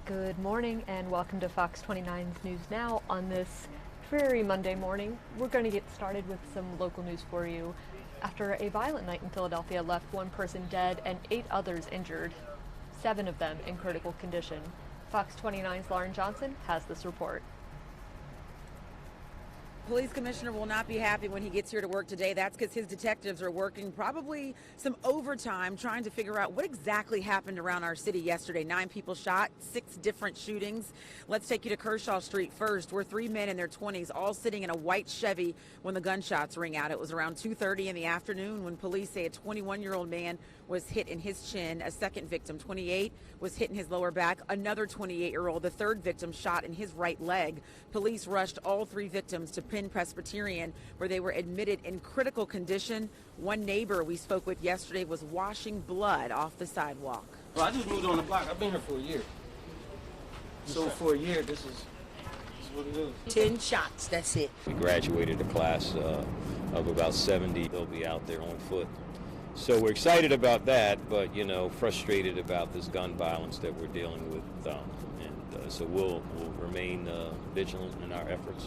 Good morning and welcome to Fox 29's News Now. On this dreary Monday morning, we're going to get started with some local news for you. After a violent night in Philadelphia left one person dead and 8 others injured, 7 of them in critical condition. Fox 29's Lauren Johnson has this report. Police commissioner will not be happy when he gets here to work today. That's because his detectives are working probably some overtime trying to figure out what exactly happened around our city yesterday. 9 people shot, 6 different shootings. Let's take you to Kershaw Street first, where 3 men in their 20s all sitting in a white Chevy when the gunshots ring out. It was around 2:30 in the afternoon when police say a 21-year-old man was hit in his chin. A second victim, 28, was hit in his lower back. Another 28-year-old, the third victim, shot in his right leg. Police rushed all 3 victims to Presbyterian, where they were admitted in critical condition. One neighbor we spoke with yesterday was washing blood off the sidewalk. Well, I just moved on the block. I've been here for a year. So for a year, this is what it is. 10 shots, that's it. We graduated a class of about 70. They'll be out there on foot. So we're excited about that, but, you know, frustrated about this gun violence that we're dealing with. So we'll remain vigilant in our efforts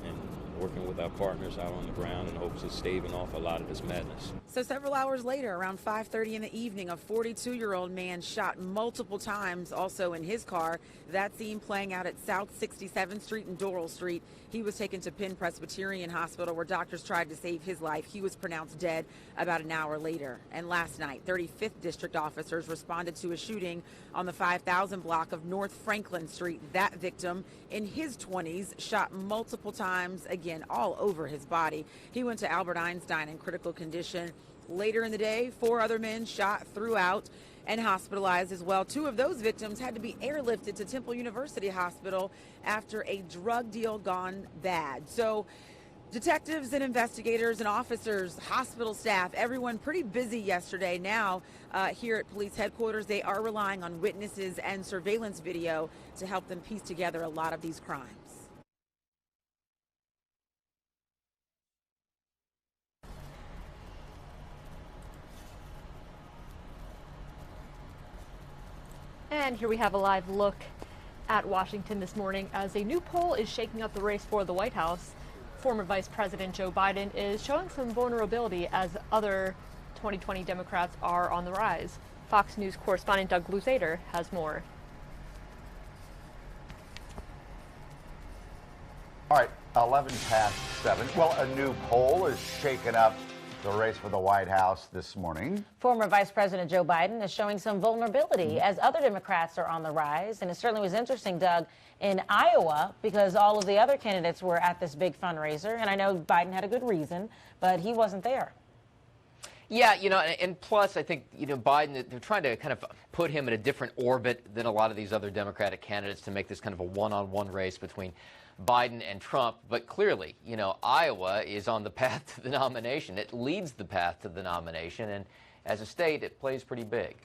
and working with our partners out on the ground in hopes of staving off a lot of this madness. So several hours later, around 5:30 in the evening, a 42-year-old man shot multiple times also in his car. That scene playing out at South 67th Street and Doral Street. He was taken to Penn Presbyterian Hospital where doctors tried to save his life. He was pronounced dead about an hour later. And last night, 35th District officers responded to a shooting on the 5000 block of North Franklin Street. That victim in his 20s shot multiple times, again, all over his body. He went to Albert Einstein in critical condition. Later in the day, 4 other men shot throughout and hospitalized as well. 2 of those victims had to be airlifted to Temple University Hospital after a drug deal gone bad. So detectives and investigators and officers, hospital staff, everyone pretty busy yesterday. Now here at police headquarters, they are relying on witnesses and surveillance video to help them piece together a lot of these crimes. And here we have a live look at Washington this morning as a new poll is shaking up the race for the White House. Former Vice President Joe Biden is showing some vulnerability as other 2020 Democrats are on the rise. Fox News correspondent Doug Luzader has more. All right, 11 past 7. Well, a new poll is shaking up the race for the White House this morning. Former Vice President Joe Biden is showing some vulnerability as other Democrats are on the rise. And it certainly was interesting, Doug, in Iowa, because all of the other candidates were at this big fundraiser. And I know Biden had a good reason, but he wasn't there. Yeah, you know, and plus, I think, you know, Biden, they're trying to kind of put him in a different orbit than a lot of these other Democratic candidates to make this kind of a one-on-one race between Biden and Trump. But clearly, you know, Iowa is on the path to the nomination. It leads the path to the nomination. And as a state, it plays pretty big.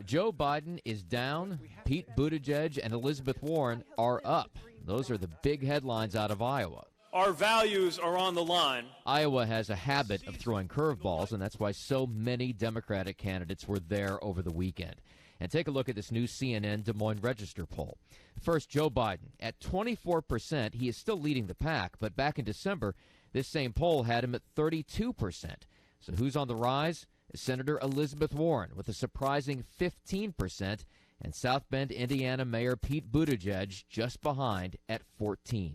Joe Biden is down. Pete Buttigieg and Elizabeth Warren are up. Those are the big headlines out of Iowa. Our values are on the line. Iowa has a habit of throwing curveballs, and that's why so many Democratic candidates were there over the weekend. And take a look at this new CNN Des Moines Register poll. First, Joe Biden. At 24%, he is still leading the pack, but back in December, this same poll had him at 32%. So who's on the rise? Senator Elizabeth Warren with a surprising 15%, and South Bend, Indiana Mayor Pete Buttigieg just behind at 14%.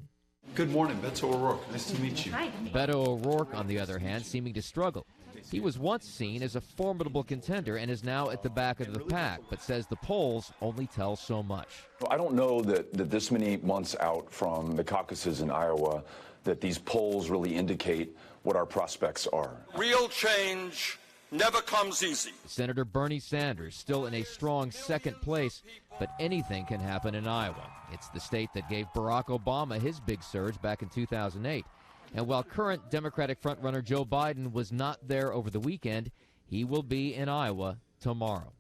Good morning, Beto O'Rourke. Nice to meet you. Hi. Beto O'Rourke, on the other hand, seeming to struggle. He was once seen as a formidable contender and is now at the back of the pack, but says the polls only tell so much. I don't know that this many months out from the caucuses in Iowa that these polls really indicate what our prospects are. Real change never comes easy. Senator Bernie Sanders still in a strong second place, but anything can happen in Iowa. It's the state that gave Barack Obama his big surge back in 2008. And while current Democratic frontrunner Joe Biden was not there over the weekend, he will be in Iowa tomorrow.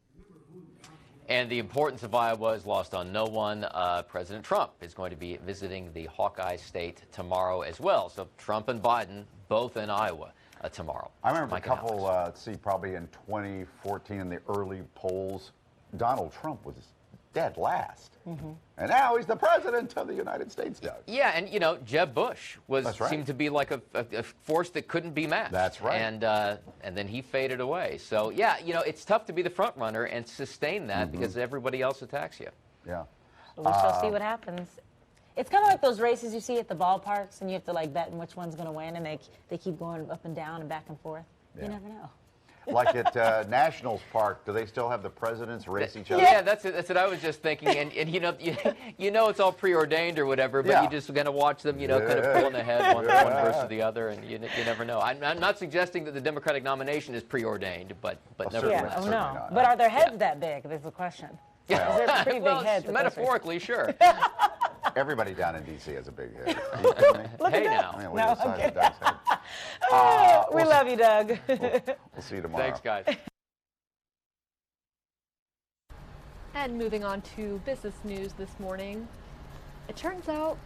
And the importance of Iowa is lost on no one. President Trump is going to be visiting the Hawkeye state tomorrow as well. So Trump and Biden both in Iowa tomorrow. I remember a couple, let's see, probably in 2014 in the early polls, Donald Trump was dead last. And now he's the president of the United States, Doug. Yeah, and you know, Jeb Bush seemed to be like a force that couldn't be matched. That's right. And then he faded away. So yeah, you know, it's tough to be the front runner and sustain that because everybody else attacks you. Yeah. We shall see what happens. It's kind of like those races you see at the ballparks, and you have to like bet on which one's going to win, and they keep going up and down and back and forth. Yeah. You never know. Like at Nationals Park, do they still have the presidents race each other? Yeah, that's what I was just thinking. And you know it's all preordained or whatever, but you just going to watch them, you know, kind of pulling ahead one versus the other, and you never know. I'm not suggesting that the Democratic nomination is preordained, but never. Yeah, oh no. But are their heads that big? That's the question. Yeah. Is there pretty big heads? Metaphorically, sure. Everybody down in D.C. has a big head. Hey now. I mean, look at the size of Doug's head. We love you, Doug. We'll see you tomorrow. Thanks, guys. And moving on to business news this morning, it turns out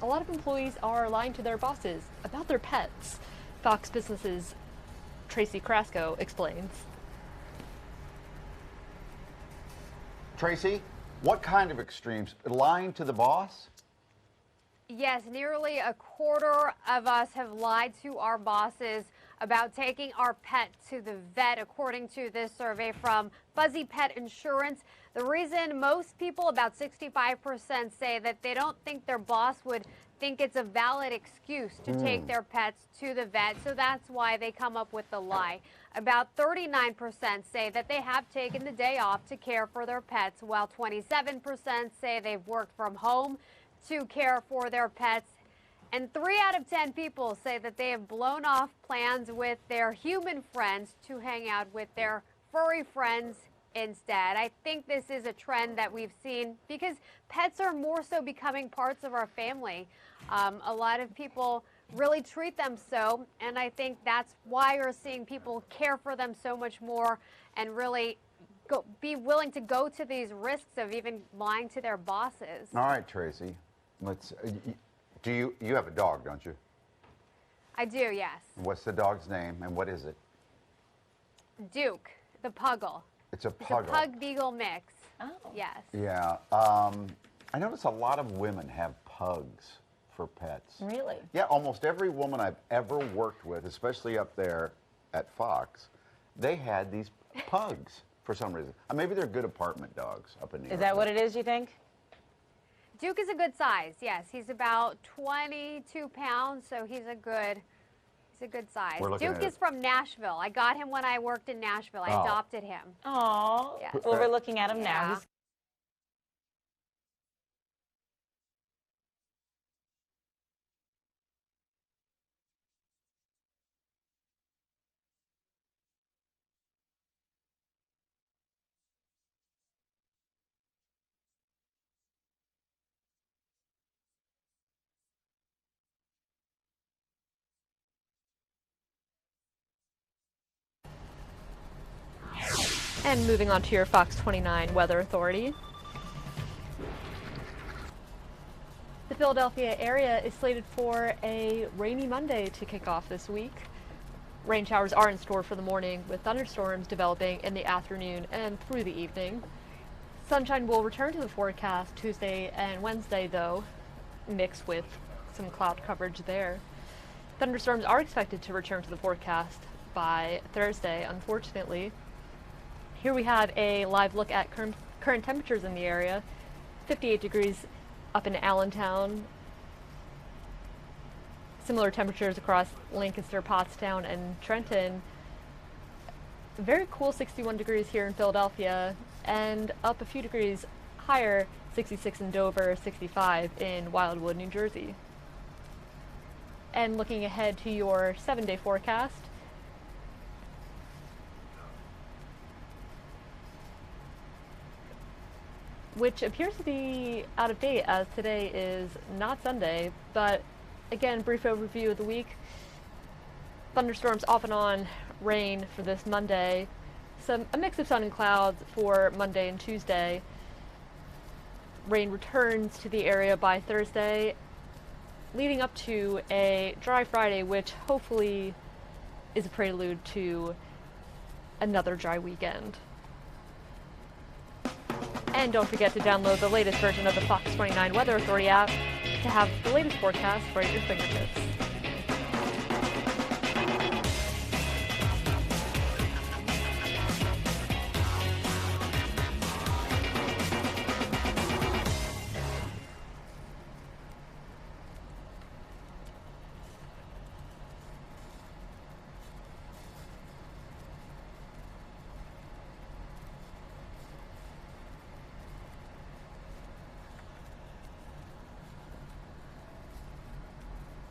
a lot of employees are lying to their bosses about their pets. Fox Business's Tracy Krasko explains. Tracy, what kind of extremes? Lying to the boss? Yes, nearly a quarter of us have lied to our bosses about taking our pet to the vet, according to this survey from Fuzzy Pet Insurance. The reason most people, about 65%, say that they don't think their boss would think it's a valid excuse to take their pets to the vet, so that's why they come up with the lie. About 39% say that they have taken the day off to care for their pets, while 27% say they've worked from home to care for their pets. And 3 out of 10 people say that they have blown off plans with their human friends to hang out with their furry friends instead. I think this is a trend that we've seen because pets are more so becoming parts of our family. A lot of people really treat them so, and I think that's why you're seeing people care for them so much more and really be willing to go to these risks of even lying to their bosses. All right, Tracy. Let's. You have a dog, don't you? I do, yes. What's the dog's name and what is it? Duke, the Puggle. It's a It's Puggle. a Pug-Beagle mix. Oh. Yes. Yeah. I notice a lot of women have pugs for pets. Really? Yeah, almost every woman I've ever worked with, especially up there at Fox, they had these pugs for some reason. Maybe they're good apartment dogs up in New York. Is that what it is, you think? Duke is a good size, yes. He's about 22 pounds, so he's a good size. Duke is from Nashville. I got him when I worked in Nashville. I adopted him. Oh, yeah. Well, we're looking at him now. He's And moving on to your Fox 29 Weather Authority. The Philadelphia area is slated for a rainy Monday to kick off this week. Rain showers are in store for the morning, with thunderstorms developing in the afternoon and through the evening. Sunshine will return to the forecast Tuesday and Wednesday, though, mixed with some cloud coverage there. Thunderstorms are expected to return to the forecast by Thursday, unfortunately. Here we have a live look at current temperatures in the area. 58 degrees up in Allentown. Similar temperatures across Lancaster, Pottstown, and Trenton. Very cool 61 degrees here in Philadelphia, and up a few degrees higher, 66 in Dover, 65 in Wildwood, New Jersey. And looking ahead to your 7-day forecast, which appears to be out of date as today is not Sunday, but again, brief overview of the week. Thunderstorms off and on, rain for this Monday, a mix of sun and clouds for Monday and Tuesday. Rain returns to the area by Thursday, leading up to a dry Friday, which hopefully is a prelude to another dry weekend. And don't forget to download the latest version of the Fox 29 Weather Authority app to have the latest forecast right at your fingertips.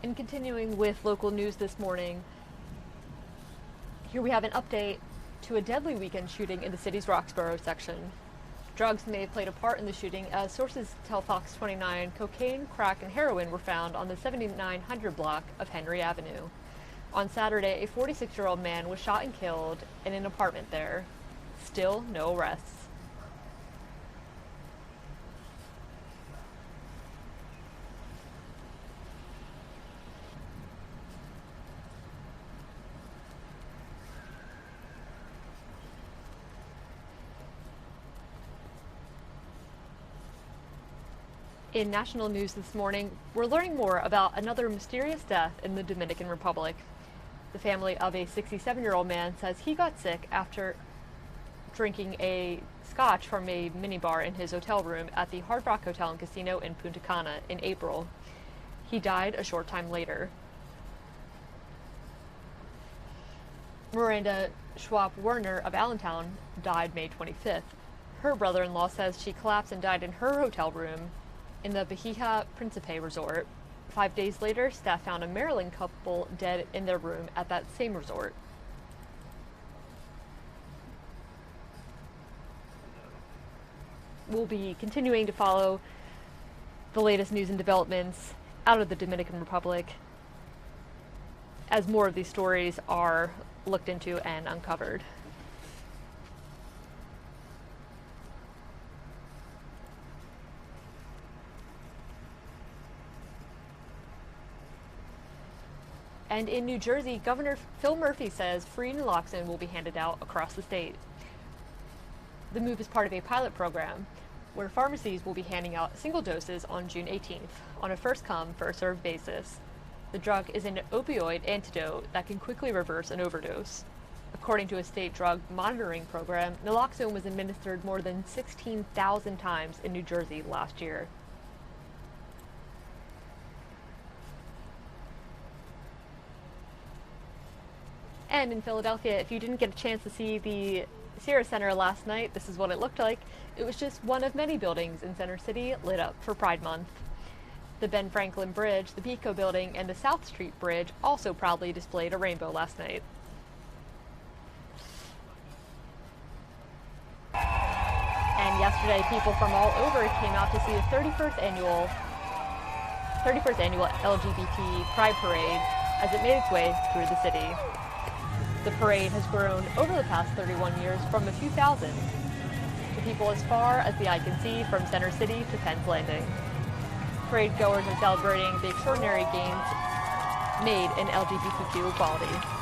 And continuing with local news this morning, here we have an update to a deadly weekend shooting in the city's Roxborough section. Drugs may have played a part in the shooting, as sources tell Fox 29 cocaine, crack, and heroin were found on the 7900 block of Henry Avenue. On Saturday, a 46-year-old man was shot and killed in an apartment there. Still no arrests. In national news this morning, we're learning more about another mysterious death in the Dominican Republic. The family of a 67-year-old man says he got sick after drinking a scotch from a minibar in his hotel room at the Hard Rock Hotel and Casino in Punta Cana in April. He died a short time later. Miranda Schwab-Werner of Allentown died May 25th. Her brother-in-law says she collapsed and died in her hotel room in the Bahia Principe resort. 5 days later, staff found a Maryland couple dead in their room at that same resort. We'll be continuing to follow the latest news and developments out of the Dominican Republic as more of these stories are looked into and uncovered. And in New Jersey, Governor Phil Murphy says free naloxone will be handed out across the state. The move is part of a pilot program where pharmacies will be handing out single doses on June 18th on a first-come, first-served basis. The drug is an opioid antidote that can quickly reverse an overdose. According to a state drug monitoring program, naloxone was administered more than 16,000 times in New Jersey last year. And in Philadelphia, if you didn't get a chance to see the Sierra Center last night, this is what it looked like. It was just one of many buildings in Center City lit up for Pride Month. The Ben Franklin Bridge, the Pico Building, and the South Street Bridge also proudly displayed a rainbow last night. And yesterday, people from all over came out to see the 31st annual LGBT Pride Parade as it made its way through the city. The parade has grown over the past 31 years from a few thousand to people as far as the eye can see from Center City to Penn's Landing. Parade goers are celebrating the extraordinary gains made in LGBTQ equality.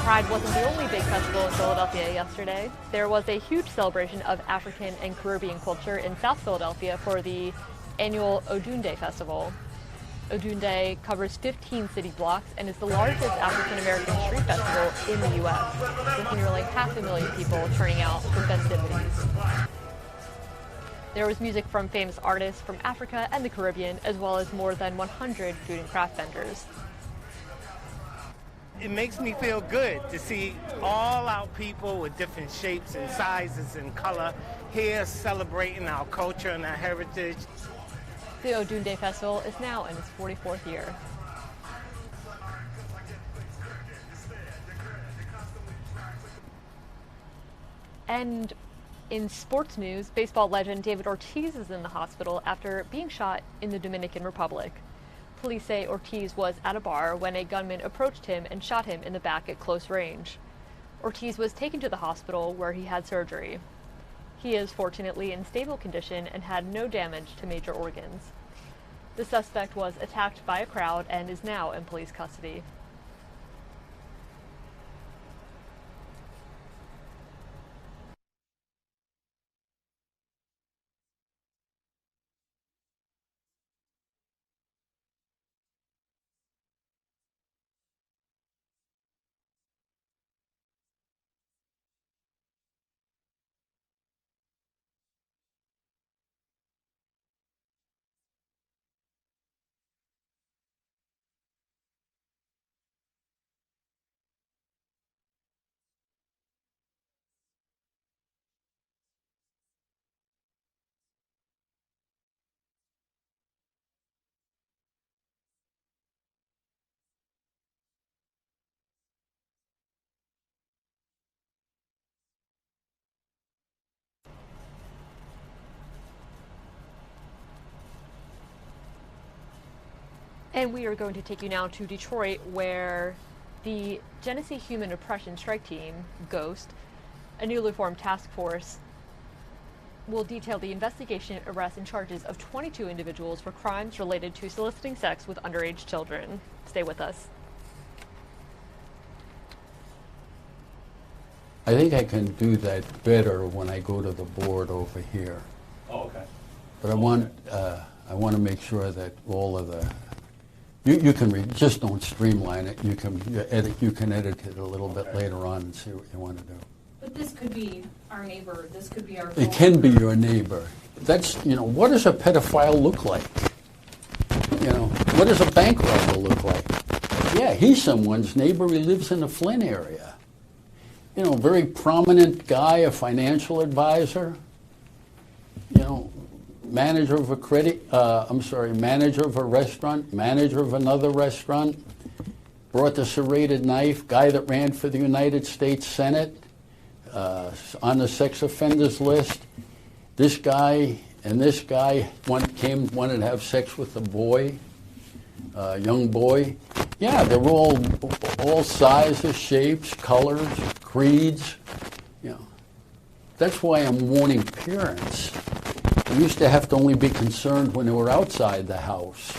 Pride wasn't the only big festival in Philadelphia yesterday. There was a huge celebration of African and Caribbean culture in South Philadelphia for the annual Odunde Festival. Odunde covers 15 city blocks and is the largest African American street festival in the U.S., with nearly 500,000 people turning out for festivities. There was music from famous artists from Africa and the Caribbean, as well as more than 100 food and craft vendors. It makes me feel good to see all our people with different shapes and sizes and color here celebrating our culture and our heritage. The Odunde Festival is now in its 44th year. And in sports news, baseball legend David Ortiz is in the hospital after being shot in the Dominican Republic. Police say Ortiz was at a bar when a gunman approached him and shot him in the back at close range. Ortiz was taken to the hospital where he had surgery. He is fortunately in stable condition and had no damage to major organs. The suspect was attacked by a crowd and is now in police custody. And we are going to take you now to Detroit, where the Genesee Human Oppression Strike Team, GHOST, a newly formed task force, will detail the investigation, arrests, and charges of 22 individuals for crimes related to soliciting sex with underage children. Stay with us. I think I can do that better when I go to the board over here. Oh, okay. But I want to make sure that all of the you can just don't streamline it. You can edit it a little bit later on and see what you want to do. But this could be our neighbor. This could be our. It can be your neighbor. That's what does a pedophile look like? What does a bank robber look like? Yeah, he's someone's neighbor. He lives in the Flint area. Very prominent guy, a financial advisor. Manager of a manager of a restaurant, manager of another restaurant, brought the serrated knife, guy that ran for the United States Senate, on the sex offenders list. This guy and this guy wanted to have sex with a boy, young boy. Yeah, they're all sizes, shapes, colors, creeds. That's why I'm warning parents. They used to have to only be concerned when they were outside the house.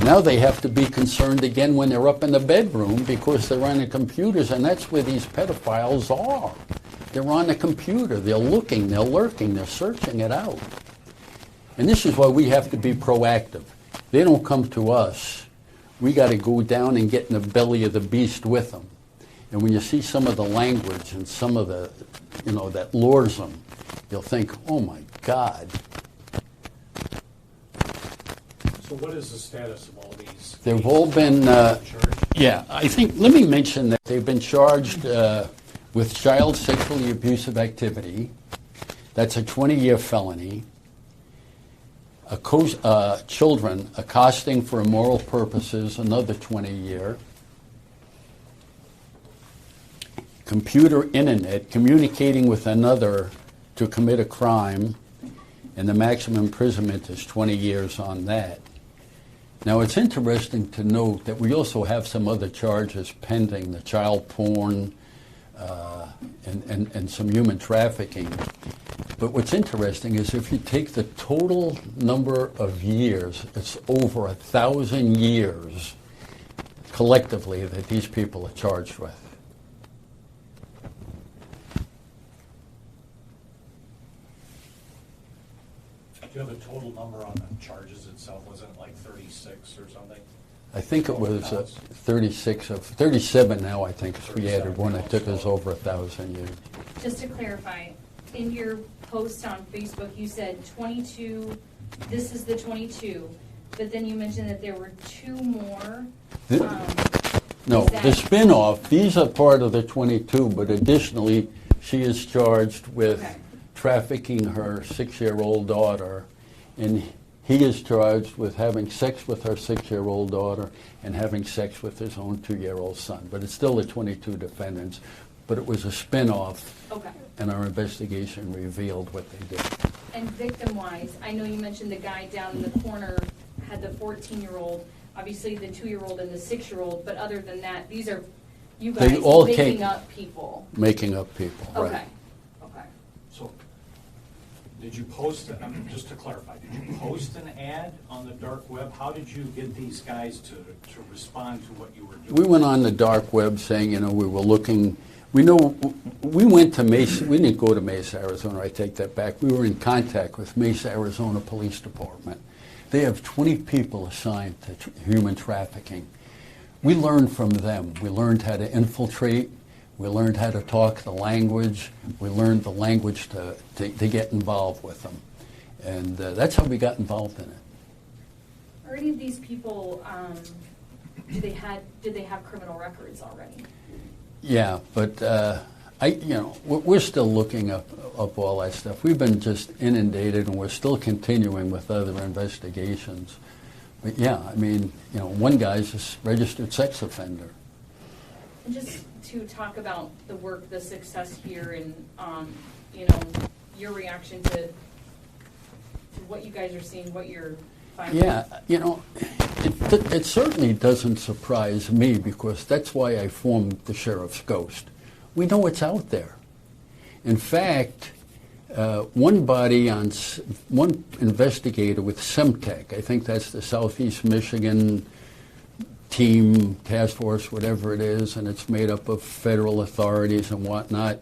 Now they have to be concerned again when they're up in the bedroom because they're on the computers, and that's where these pedophiles are. They're on the computer. They're looking. They're lurking. They're searching it out. And this is why we have to be proactive. They don't come to us. We got to go down and get in the belly of the beast with them. And when you see some of the language and some of the, that lures them, you'll think, oh my God. So what is the status of all these? They've all been, let me mention that they've been charged with child sexually abusive activity. That's a 20-year felony. Children accosting for immoral purposes, another 20-year. Computer internet, communicating with another to commit a crime, and the maximum imprisonment is 20 years on that. Now, it's interesting to note that we also have some other charges pending, the child porn and some human trafficking. But what's interesting is if you take the total number of years, it's over 1,000 years collectively that these people are charged with. Do you have a total number on the charges itself? Wasn't it like 36 or something? I think it was 37 now, I think, because we added one that took us over 1,000 years. Just to clarify, in your post on Facebook, you said 22, this is the 22, but then you mentioned that there were 2 more. No, the spin-off, these are part of the 22, but additionally, she is charged with trafficking her 6-year-old daughter, and he is charged with having sex with her 6-year-old daughter and having sex with his own 2-year-old son. But it's still the 22 defendants, but it was a spin-off, and our investigation revealed what they did. And victim-wise, I know you mentioned the guy down in the corner had the 14-year-old, obviously the 2-year-old and the 6-year-old, but other than that, these are you guys making up people. Making up people, right. Okay. So Did you post, just to clarify, did you post an ad on the dark web? How did you get these guys to respond to what you were doing? We went on the dark web saying, you know, we were looking. We know we went to Mesa. We didn't go to Mesa, Arizona. I take that back. We were in contact with Mesa, Arizona Police Department. They have 20 people assigned to human trafficking. We learned from them. We learned how to infiltrate. We learned how to talk the language. We learned the language to get involved with them. And that's how we got involved in it. Are any of these people, did they have criminal records already? Yeah, but we're still looking up all that stuff. We've been just inundated, and we're still continuing with other investigations. But yeah, I mean, you know, one guy's a registered sex offender. And just to talk about the work, the success here, and you know, your reaction to what you guys are seeing, what you're finding. Yeah, you know, it certainly doesn't surprise me, because that's why I formed the Sheriff's Ghost. We know it's out there. In fact, one investigator with Semtech, I think that's the Southeast Michigan team, task force, whatever it is, and it's made up of federal authorities and whatnot.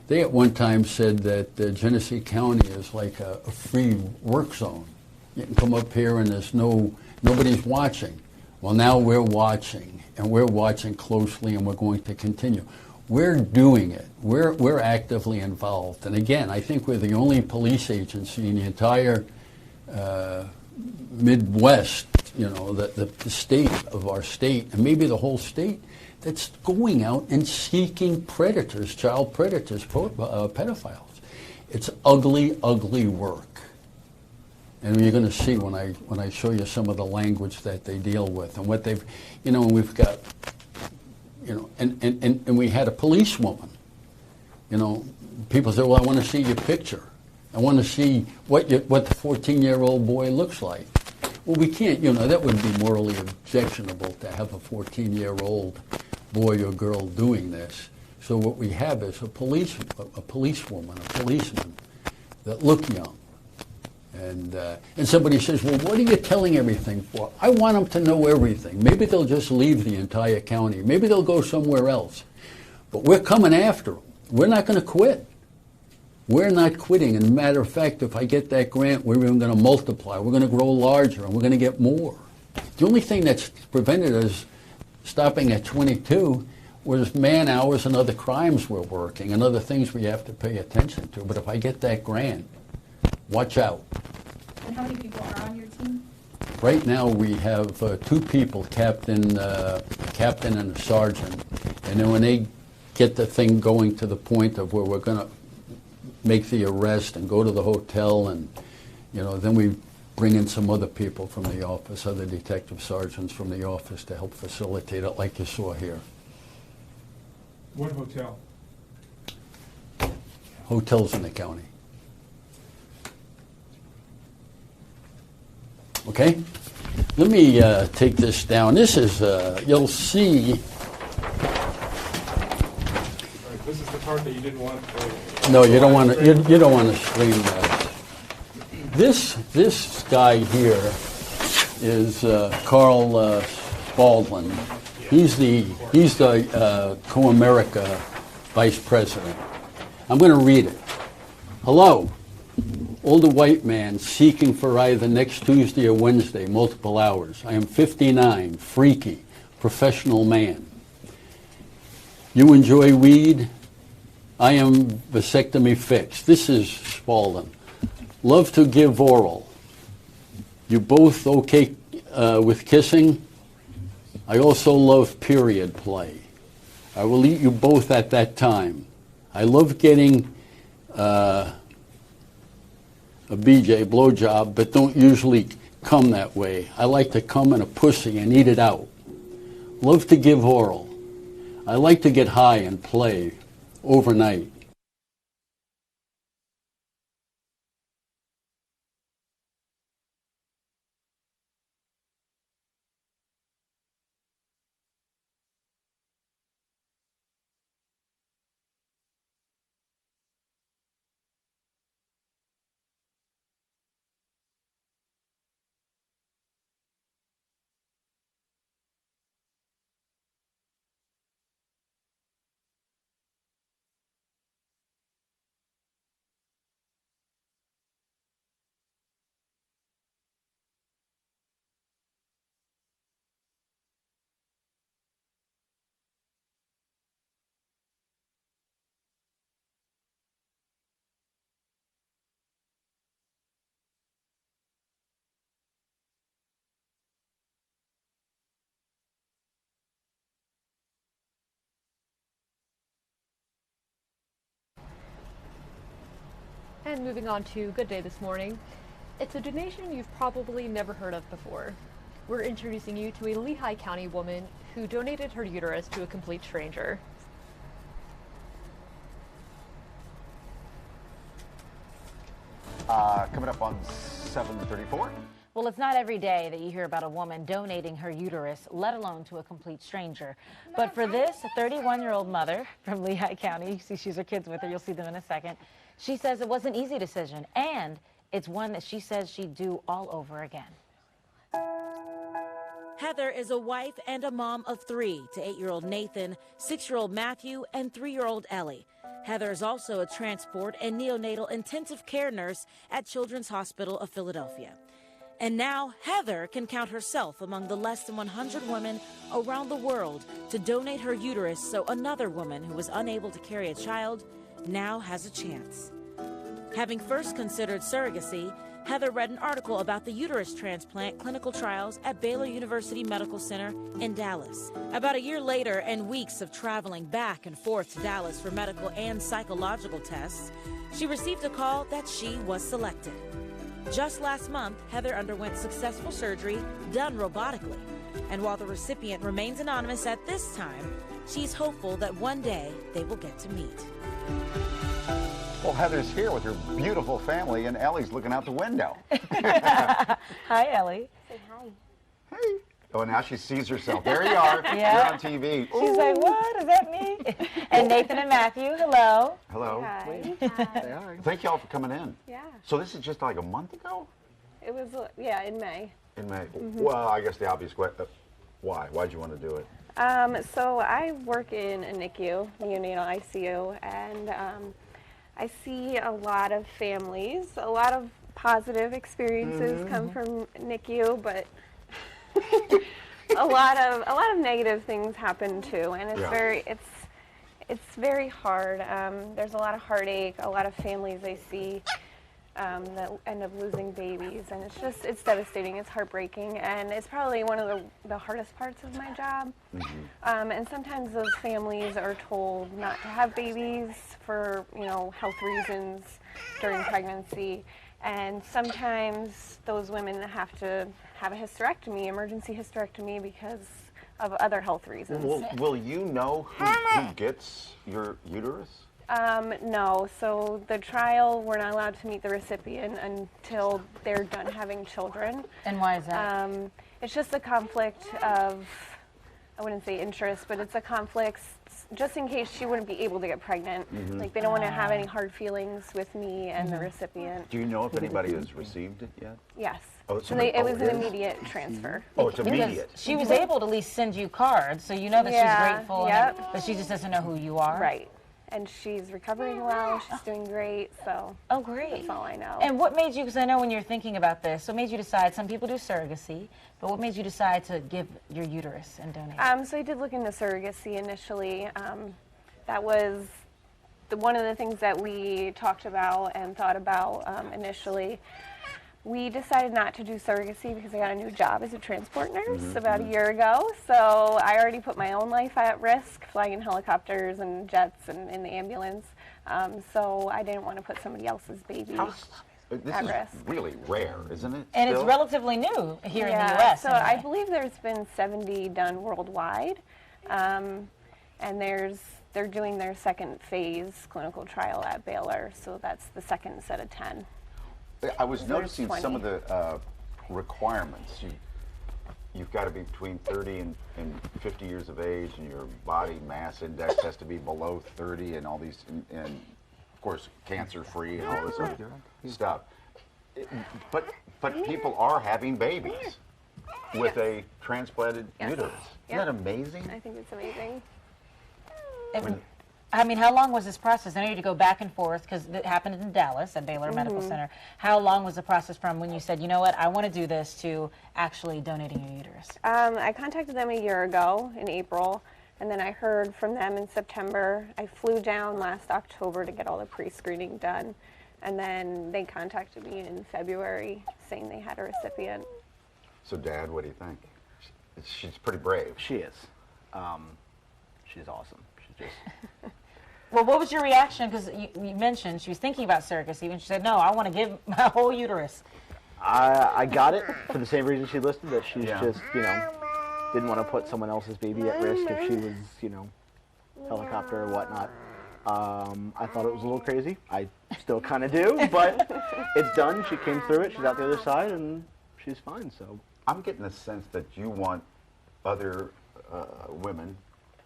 They at one time said that Genesee County is like a free work zone. You can come up here and there's nobody's watching. Well, now we're watching, and we're watching closely, and we're going to continue. We're doing it. We're actively involved. And again, I think we're the only police agency in the entire Midwest, you know, the state of our state, and maybe the whole state, that's going out and seeking predators, child predators, pedophiles. It's ugly, ugly work. And you're going to see when I show you some of the language that they deal with and what they've, you know, and we've got, you know, and we had a policewoman. You know, people say, well, I want to see your picture. I want to see what the 14-year-old boy looks like. Well, we can't, you know, that would be morally objectionable to have a 14-year-old boy or girl doing this. So what we have is a policewoman, a policeman that look young. And somebody says, well, what are you telling everything for? I want them to know everything. Maybe they'll just leave the entire county. Maybe they'll go somewhere else. But we're coming after them. We're not going to quit. We're not quitting. And matter of fact, if I get that grant, we're even going to multiply. We're going to grow larger, and we're going to get more. The only thing that's prevented us stopping at 22 was man hours and other crimes we're working and other things we have to pay attention to. But if I get that grant, watch out. And how many people are on your team? Right now we have 2 people, captain and a sergeant. And then when they get the thing going to the point of where we're going to make the arrest and go to the hotel, and, you know, then we bring in some other people from the office, other detective sergeants from the office to help facilitate it like you saw here. What hotel? Hotels in the county. Okay? Let me take this down. This is, you'll see. This is the part that you didn't want. No, you don't want to. You don't want to screen that. This guy here is Carl Spalding. He's the Co-America Vice President. I'm going to read it. Hello. Older white man seeking for either next Tuesday or Wednesday, multiple hours. I am 59, freaky, professional man. You enjoy weed? I am vasectomy fixed. This is Spalding. Love to give oral. You both okay with kissing? I also love period play. I will eat you both at that time. I love getting a BJ, blowjob, but don't usually come that way. I like to come in a pussy and eat it out. Love to give oral. I like to get high and play overnight. And moving on to Good Day this morning. It's a donation you've probably never heard of before. We're introducing you to a Lehigh County woman who donated her uterus to a complete stranger. Coming up on 7:34. Well, it's not every day that you hear about a woman donating her uterus, let alone to a complete stranger. But for this 31-year-old mother from Lehigh County, you see she's her kids with her, you'll see them in a second, she says it was an easy decision, and it's one that she says she'd do all over again. Heather is a wife and a mom of 3 to 8-year-old Nathan, 6-year-old Matthew, and 3-year-old Ellie. Heather is also a transport and neonatal intensive care nurse at Children's Hospital of Philadelphia. And now Heather can count herself among the less than 100 women around the world to donate her uterus so another woman who was unable to carry a child now has a chance. Having first considered surrogacy, Heather read an article about the uterus transplant clinical trials at Baylor University Medical Center in Dallas. About a year later and weeks of traveling back and forth to Dallas for medical and psychological tests, she received a call that she was selected. Just last month, Heather underwent successful surgery done robotically. And while the recipient remains anonymous at this time, she's hopeful that one day they will get to meet. Well, Heather's here with her beautiful family, and Ellie's looking out the window. Hi, Ellie. Say hi. Hey. Oh, now she sees herself. There you are. Yeah. You're on TV. She's like, what? Is that me? And Nathan and Matthew, hello. Hello. Hi. Thank y'all for coming in. Yeah. So this is just like a month ago? It was, yeah, in May. In May. Mhm. Well, I guess the obvious question, why? Why'd you want to do it? So I work in a NICU, neonatal ICU, and I see a lot of families, a lot of positive experiences come from NICU, but a lot of negative things happen too, and it's very hard. There's a lot of heartache, a lot of families I see that end up losing babies, and it's devastating, it's heartbreaking, and it's probably one of the hardest parts of my job. And sometimes those families are told not to have babies for, health reasons during pregnancy, and sometimes those women have to have a hysterectomy, emergency hysterectomy, because of other health reasons. Will you know who gets your uterus? No. So the trial, we're not allowed to meet the recipient until they're done having children. And why is that? It's just a conflict of, I wouldn't say interest, but it's a conflict just in case she wouldn't be able to get pregnant. Like, they don't want to have any hard feelings with me and the recipient. Do you know if anybody has received it yet? Yes. Oh, So it was an immediate transfer. Oh, it's immediate. She was able to at least send you cards, so you know that she's grateful, but she just doesn't know who you are. Right. And she's recovering well, she's doing great, so. Oh, great. That's all I know. And what made you, because I know when you're thinking about this, what made you decide, some people do surrogacy, but what made you decide to give your uterus and donate? So I did look into surrogacy initially. That was one of the things that we talked about and thought about initially. We decided not to do surrogacy because I got a new job as a transport nurse about a year ago. So I already put my own life at risk flying in helicopters and jets and in the ambulance. So I didn't want to put somebody else's baby at risk. Really rare, isn't it? And it's relatively new here in the U.S. So I believe there's been 70 done worldwide. And they're doing their second phase clinical trial at Baylor. So that's the second set of 10. I was There's noticing 20. some of the requirements. You've got to be between 30 and 50 years of age, and your body mass index has to be below 30, and all these, and of course, cancer-free and all this other stuff. But people are having babies with a transplanted uterus. Isn't that amazing? I think it's amazing. I mean, how long was this process? I know you had to go back and forth because it happened in Dallas at Baylor Medical Center. How long was the process from when you said, you know what, I want to do this, to actually donating your uterus? I contacted them a year ago in April, and then I heard from them in September. I flew down last October to get all the pre-screening done, and then they contacted me in February saying they had a recipient. So, Dad, what do you think? She's pretty brave. She is. She's awesome. She's just Well, what was your reaction? Because you mentioned she was thinking about surrogacy, and she said, no, I want to give my whole uterus. I got it for the same reason she listed, that she's just, didn't want to put someone else's baby at risk if she was, helicopter or whatnot. I thought it was a little crazy. I still kind of do, but it's done. She came through it. She's out the other side, and she's fine. So I'm getting the sense that you want other women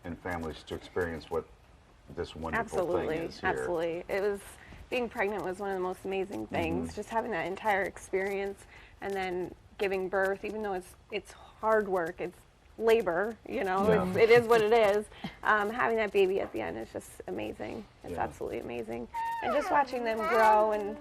and families to experience what this wonderful thing is here. Absolutely. It was, being pregnant was one of the most amazing things. Just having that entire experience, and then giving birth, even though it's hard work, it's labor, it is what it is. Having that baby at the end is just amazing. It's absolutely amazing. And just watching them grow and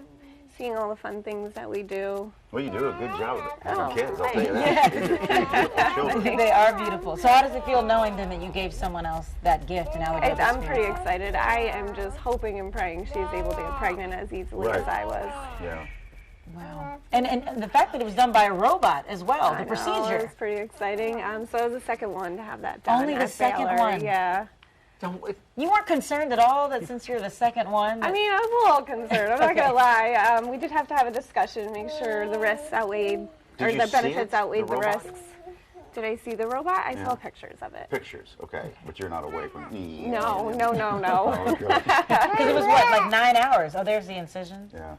seeing all the fun things that we do. Well, you do a good job of having kids, I'll tell you that. They are beautiful. So how does it feel knowing then that you gave someone else that gift? And now I'm pretty excited. I am just hoping and praying she's able to get pregnant as easily as I was. Yeah. Wow. And the fact that it was done by a robot as well, the procedure. It was pretty exciting. So it was the second one to have that done. Only the second one? Yeah. You weren't concerned at all that since you're the second one? I mean, I was a little concerned. I'm not going to lie. We did have to have a discussion, make sure the risks outweighed, or the benefits outweiged the risks. Did I see the robot? I saw pictures of it. Pictures, okay. But you're not awake when No. Because it was what, like 9 hours? Oh, there's the incision. Yeah.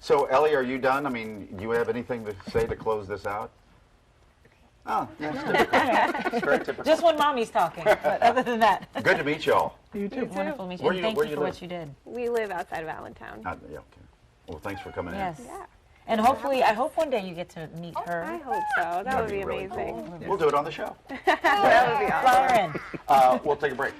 So, Ellie, are you done? I mean, do you have anything to say to close this out? Oh, that's typical. It's very typical. Just when mommy's talking, but other than that. Good to meet y'all. You too. Wonderful to meet you. And thank you for what you did. We live outside of Allentown. Yeah, okay. Well, thanks for coming in. Yes. Yeah. And hopefully, I hope one day you get to meet her. I hope so. That would be really amazing. Cool. We'll do it on the show. That would be awesome. Fire in. We'll take a break.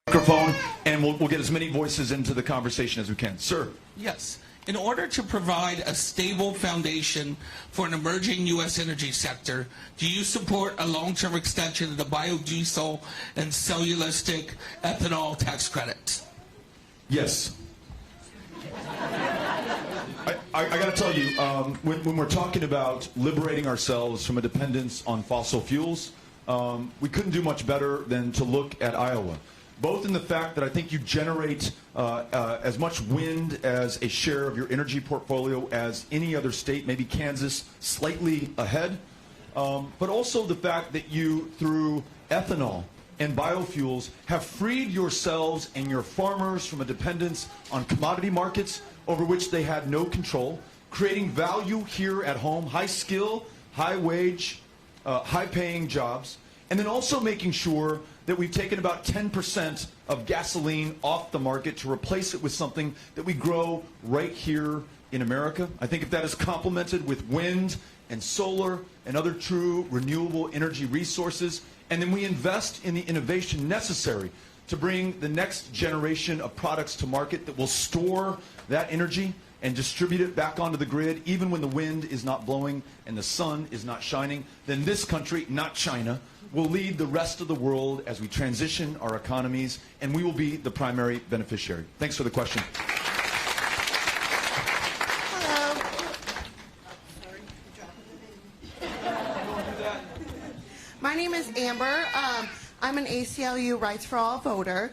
Microphone, and we'll get as many voices into the conversation as we can. Sir. Yes. In order to provide a stable foundation for an emerging U.S. energy sector, do you support a long-term extension of the biodiesel and cellulosic ethanol tax credits? Yes. I got to tell you, when we're talking about liberating ourselves from a dependence on fossil fuels, we couldn't do much better than to look at Iowa. Both in the fact that I think you generate as much wind as a share of your energy portfolio as any other state, maybe Kansas, slightly ahead, but also the fact that you, through ethanol and biofuels, have freed yourselves and your farmers from a dependence on commodity markets over which they had no control, creating value here at home, high skill, high wage, high paying jobs, and then also making sure that we've taken about 10% of gasoline off the market to replace it with something that we grow right here in America. I think if that is complemented with wind and solar and other true renewable energy resources, and then we invest in the innovation necessary to bring the next generation of products to market that will store that energy and distribute it back onto the grid, even when the wind is not blowing and the sun is not shining, then this country, not China, will lead the rest of the world as we transition our economies, and we will be the primary beneficiary. Thanks for the question. My name is Amber. I'm an ACLU Rights for All voter.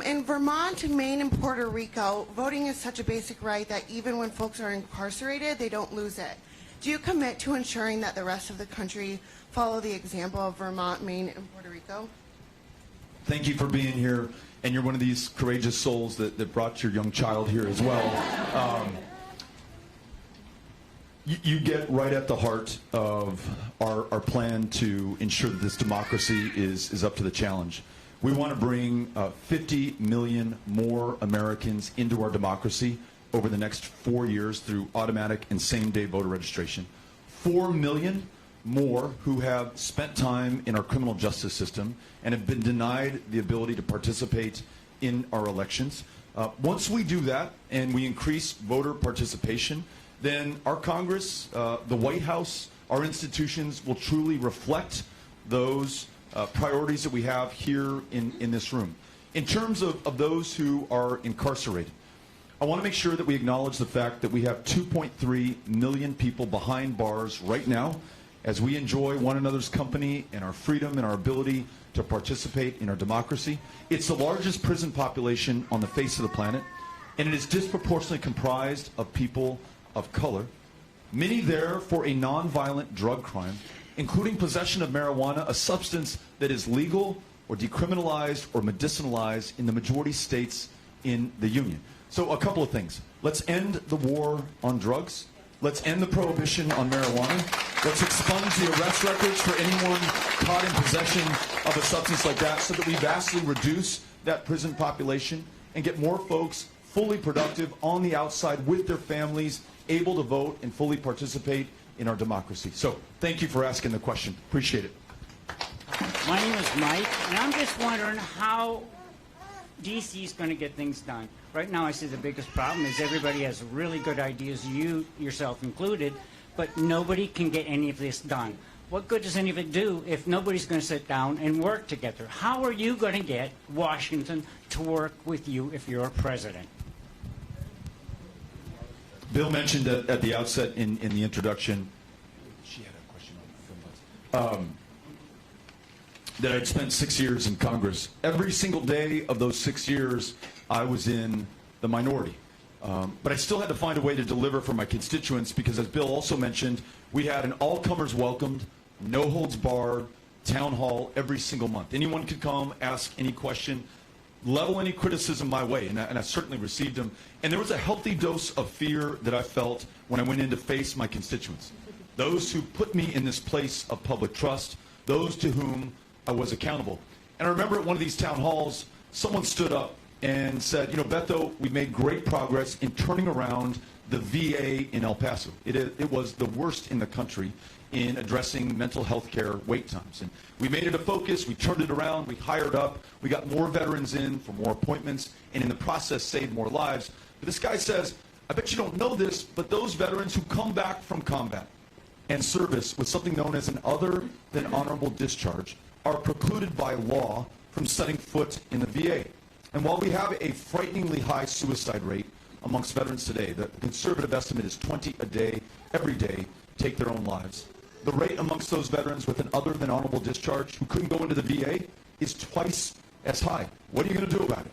In Vermont, Maine, and Puerto Rico, voting is such a basic right that even when folks are incarcerated, they don't lose it. Do you commit to ensuring that the rest of the country follow the example of Vermont, Maine, and Puerto Rico? Thank you for being here, and you're one of these courageous souls that brought your young child here as well. You get right at the heart of our plan to ensure that this democracy is up to the challenge. We want to bring 50 million more Americans into our democracy over the next 4 years through automatic and same-day voter registration. 4 million more who have spent time in our criminal justice system and have been denied the ability to participate in our elections. Once we do that and we increase voter participation, then our Congress, the White House, our institutions will truly reflect those priorities that we have here in this room. In terms of those who are incarcerated, I want to make sure that we acknowledge the fact that we have 2.3 million people behind bars right now as we enjoy one another's company and our freedom and our ability to participate in our democracy. It's the largest prison population on the face of the planet, and it is disproportionately comprised of people of color, many there for a nonviolent drug crime, including possession of marijuana, a substance that is legal or decriminalized or medicinalized in the majority states in the Union. So a couple of things. Let's end the war on drugs. Let's end the prohibition on marijuana. Let's expunge the arrest records for anyone caught in possession of a substance like that so that we vastly reduce that prison population and get more folks fully productive on the outside with their families, able to vote and fully participate in our democracy. So thank you for asking the question. Appreciate it. My name is Mike, and I'm just wondering how D.C. is going to get things done. Right now, I see the biggest problem is everybody has really good ideas, you yourself included, but nobody can get any of this done. What good does any of it do if nobody's going to sit down and work together? How are you going to get Washington to work with you if you're president? Bill mentioned at the outset in the introduction that I'd spent 6 years in Congress. Every single day of those 6 years, I was in the minority. But I still had to find a way to deliver for my constituents because, as Bill also mentioned, we had an all-comers welcomed, no-holds-barred town hall every single month. Anyone could come, ask any question, level any criticism my way, and I certainly received them. And there was a healthy dose of fear that I felt when I went in to face my constituents. Those who put me in this place of public trust, those to whom I was accountable. And I remember at one of these town halls, someone stood up and said, you know, Beto, we've made great progress in turning around the VA in El Paso. It was the worst in the country in addressing mental health care wait times. And we made it a focus, we turned it around, we hired up, we got more veterans in for more appointments, and in the process saved more lives. But this guy says, I bet you don't know this, but those veterans who come back from combat and service with something known as an other than honorable discharge are precluded by law from setting foot in the VA. And while we have a frighteningly high suicide rate amongst veterans today, the conservative estimate is 20 a day, every day, take their own lives. The rate amongst those veterans with an other than honorable discharge who couldn't go into the VA is twice as high. What are you going to do about it?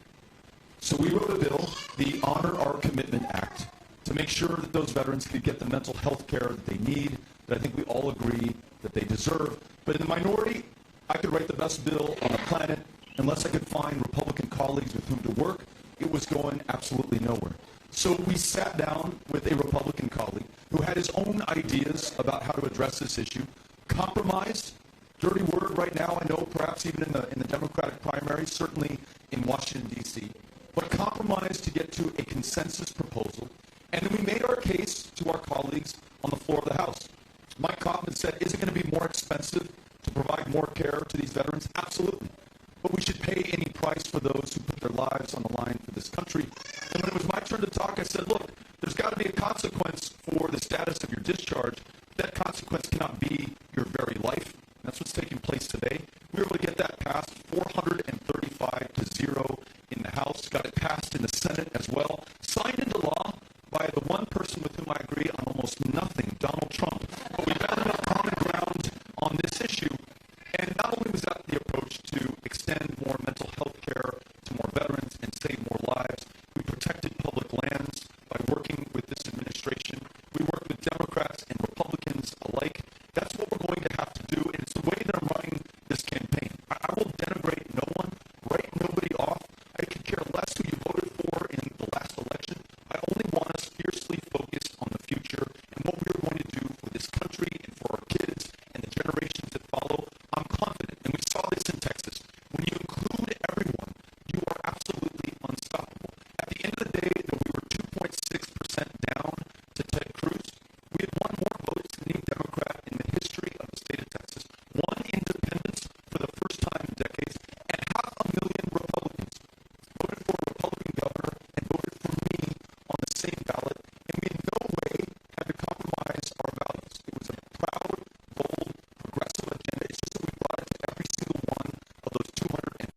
So we wrote a bill, the Honor Our Commitment Act, to make sure that those veterans could get the mental health care that they need, that I think we all agree that they deserve. But in the minority, I could write the best bill on the planet. Unless I could find Republican colleagues with whom to work, it was going absolutely nowhere. So we sat down with a Republican colleague who had his own ideas about how to address this issue, compromised, dirty word right now, I know perhaps even in the Democratic primary, certainly in Washington, D.C., but compromised to get to a consensus proposal. And then we made our case to our colleagues on the floor of the House. Mike Kaufman said, is it going to be more expensive to provide more care to these veterans? Absolutely. But we should pay any price for those who put their lives on the line for this country. And when it was my turn to talk, I said, look, there's consequence for the status of your discharge, that consequence cannot be your very life. That's what's taking place today. We were able to get that passed 435-0 in the House, got it passed in the Senate as well, signed into law by the one person with whom I agree on almost nothing, Donald Trump. But we found enough common ground on this issue, and not only was that the approach to extend more mental health care to more veterans and save more lives, we protected public lands by working with this administration. We worked with Democrats and Republicans alike. That's what we're going to have to do, and it's the way that I'm running this campaign. I will denigrate no one, write nobody off. I could care less who you voted for in the last election. I only want us fiercely focused on the future and what we are going to do for this country and for our kids and the generations that follow. I'm confident, and we saw this in Texas. When you include everyone, you are absolutely unstoppable. At the end of the day, though we were 2.6% down to Ted Cruz, we had won more votes than any Democrat in the history of the state of Texas, won independents for the first time in decades, and 500,000 Republicans voted for a Republican governor and voted for me on the same ballot, and we in no way had to compromise our values. It was a proud, bold, progressive agenda. It's just that we brought it to every single one of those 200.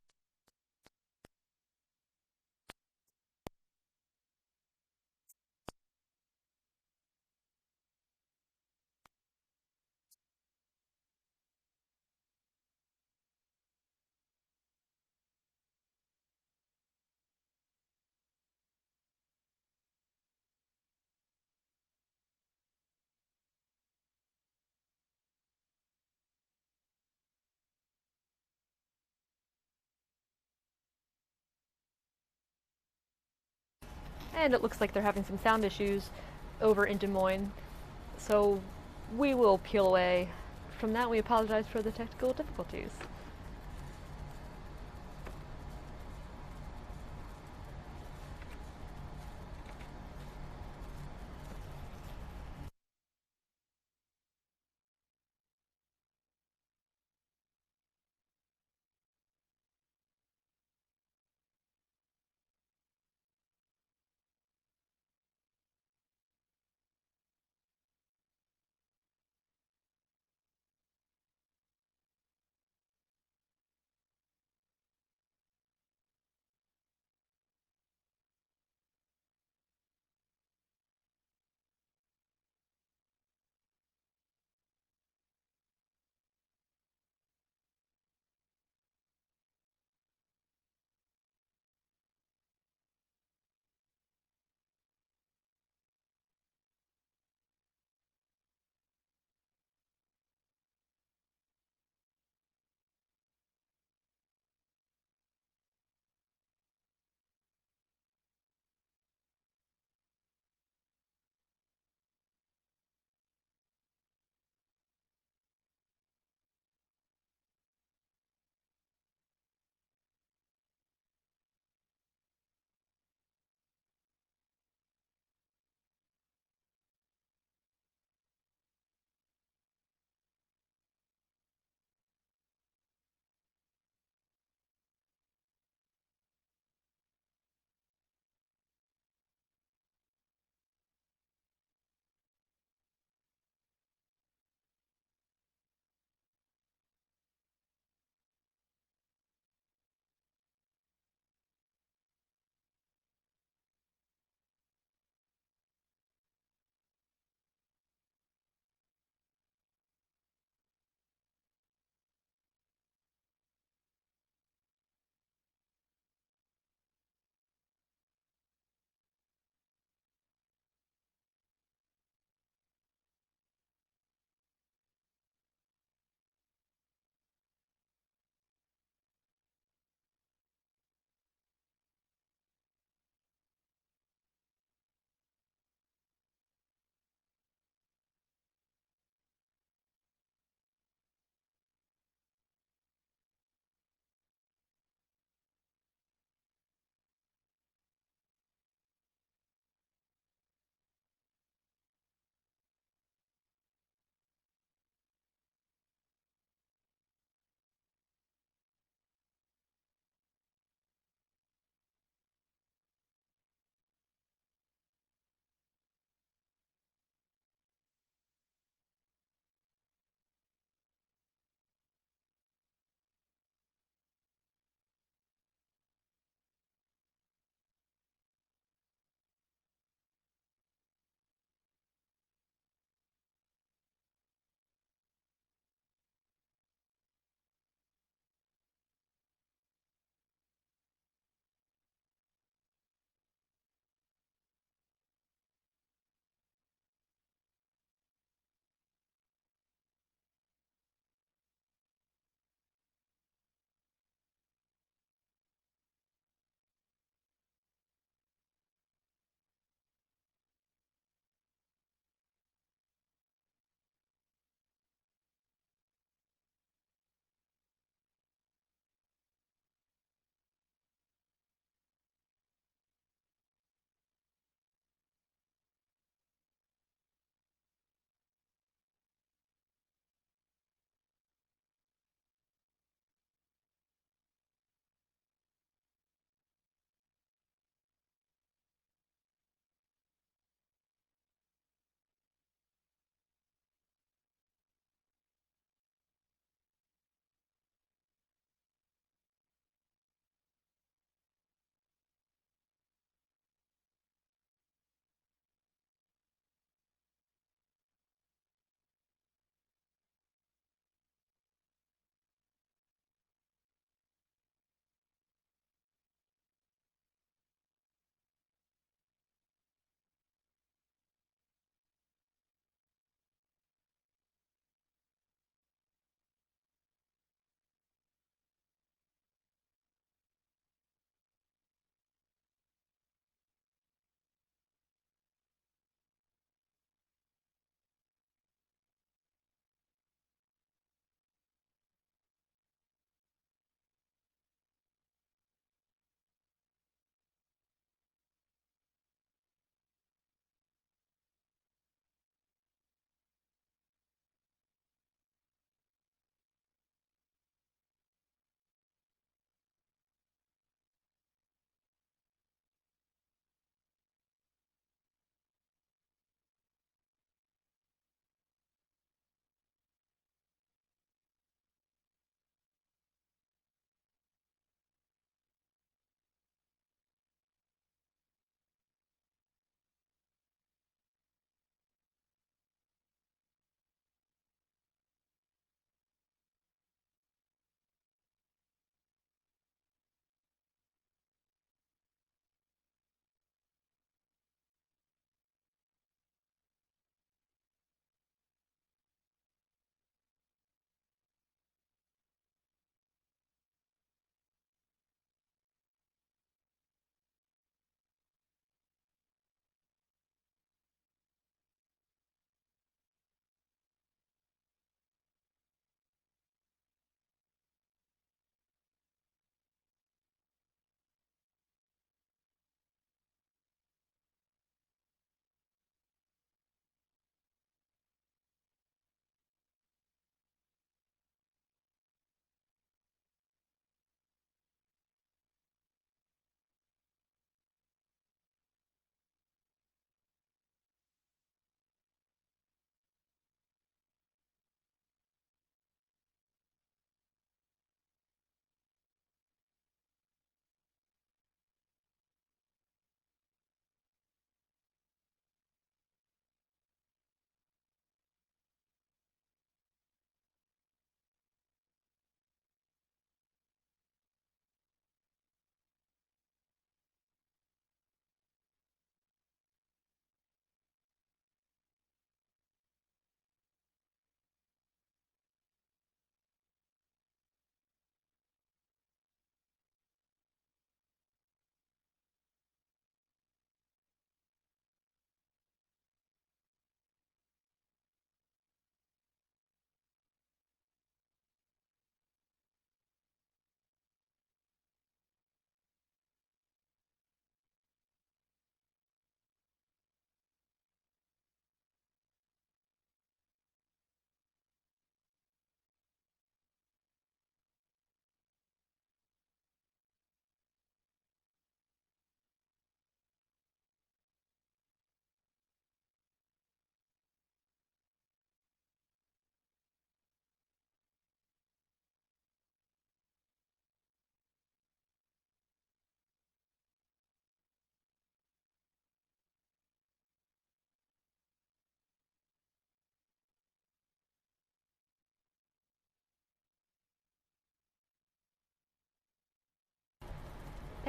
And it looks like they're having some sound issues over in Des Moines. So we will peel away from that. We apologize for the technical difficulties.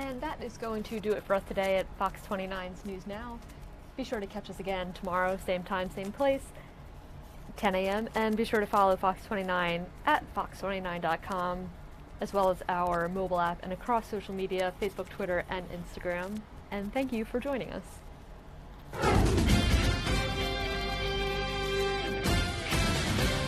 And that is going to do it for us today at Fox 29's News Now. Be sure to catch us again tomorrow, same time, same place, 10 a.m. And be sure to follow Fox 29 at fox29.com, as well as our mobile app and across social media, Facebook, Twitter, and Instagram. And thank you for joining us.